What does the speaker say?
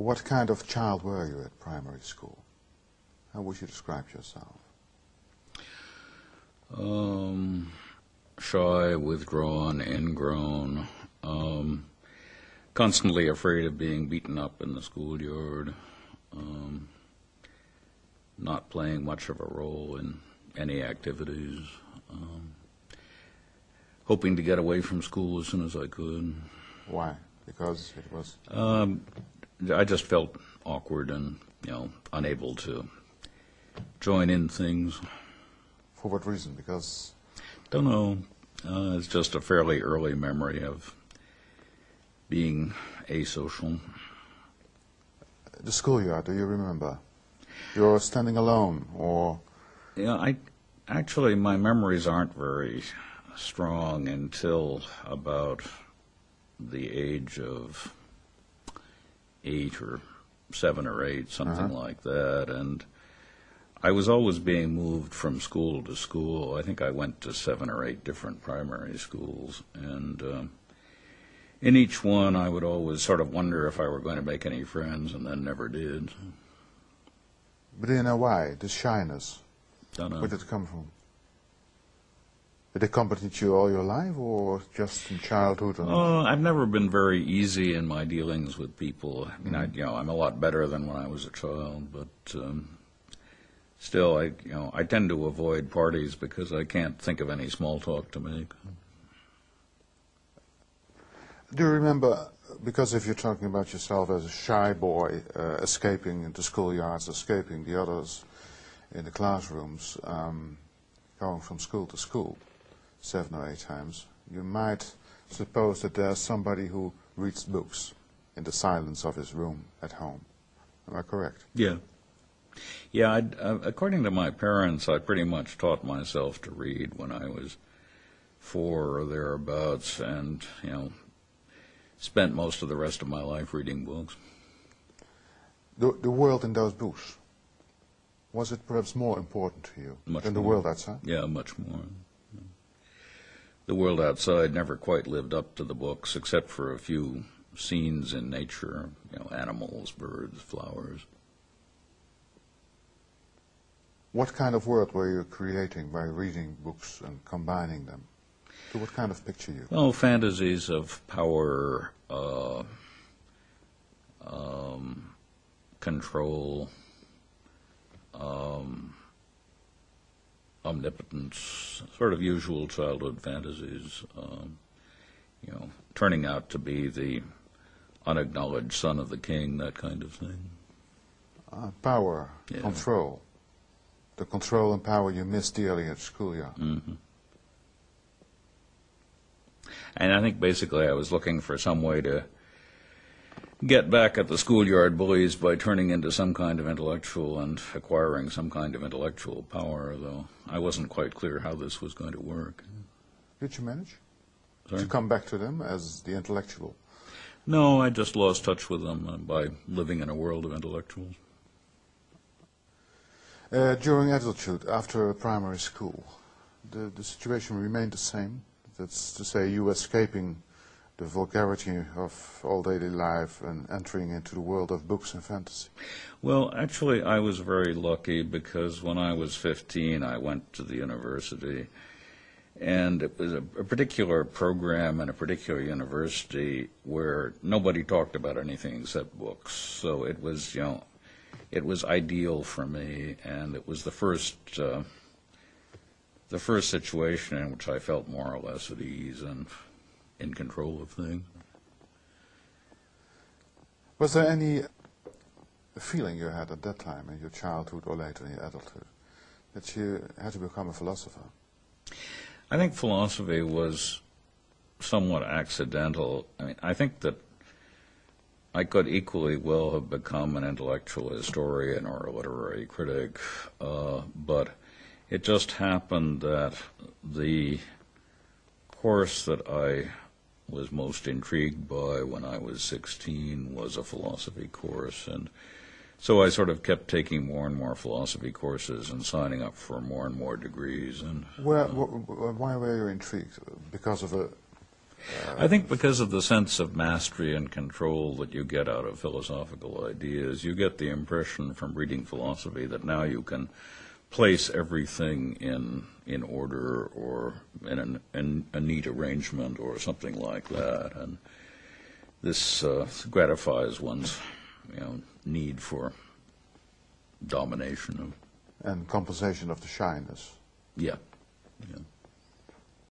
What kind of child were you at primary school? How would you describe yourself? Shy, withdrawn, ingrown, constantly afraid of being beaten up in the schoolyard, not playing much of a role in any activities, hoping to get away from school as soon as I could. Why? Because it was... I just felt awkward and, unable to join in things. For what reason? Because... Don't know. It's just a fairly early memory of being asocial. The schoolyard, do you remember? You were standing alone, or... Yeah, actually, my memories aren't very strong until about the age of 8 or 7 or 8, something like that, and I was always being moved from school to school. I think I went to 7 or 8 different primary schools, and in each one I would always sort of wonder if I were going to make any friends, and then never did. But do you know why? The shyness. Don't know. Where did it come from? Did it accompany you all your life, or just in childhood? I've never been very easy in my dealings with people. I mean, I'm a lot better than when I was a child, but still, I tend to avoid parties because I can't think of any small talk to make. Do you remember, because if you're talking about yourself as a shy boy, escaping into schoolyards, escaping the others in the classrooms, going from school to school 7 or 8 times, you might suppose that there's somebody who reads books in the silence of his room at home. Am I correct? Yeah. Yeah, according to my parents, I pretty much taught myself to read when I was 4 or thereabouts, and, spent most of the rest of my life reading books. The world in those books, was it perhaps more important to you than the world outside? Yeah, much more. The world outside never quite lived up to the books, except for a few scenes in nature, animals, birds, flowers. What kind of world were you creating by reading books and combining them? To what kind of picture you? Oh, fantasies of power, control, omnipotence, sort of usual childhood fantasies, turning out to be the unacknowledged son of the king, that kind of thing. Power, yeah. Control. The control and power you missed dearly at schoolyard. Mm-hmm. And I think basically I was looking for some way to get back at the schoolyard bullies by turning into some kind of intellectual and acquiring some kind of intellectual power, though I wasn't quite clear how this was going to work. Did you manage Sorry? to come back to them as the intellectual? No, I just lost touch with them by living in a world of intellectuals. During adulthood, after primary school, the situation remained the same? That's to say, you escaping the vulgarity of all daily life and entering into the world of books and fantasy? Well, actually, I was very lucky because when I was 15, I went to the university, and it was a particular program in a particular university where nobody talked about anything except books. So it was, it was ideal for me, and it was the first situation in which I felt more or less at ease and in control of things. Was there any feeling you had at that time in your childhood or later in your adulthood that you had to become a philosopher? I think philosophy was somewhat accidental. I mean, I think that I could equally well have become an intellectual historian or a literary critic, but it just happened that the course that I was most intrigued by when I was 16 was a philosophy course, and so I sort of kept taking more and more philosophy courses and signing up for more and more degrees. And why were you intrigued? Because of a I think because of the sense of mastery and control that you get out of philosophical ideas, you get the impression from reading philosophy that now you can place everything in order or in a neat arrangement or something like that, and this gratifies one's need for domination and compensation of the shyness. Yeah. Yeah.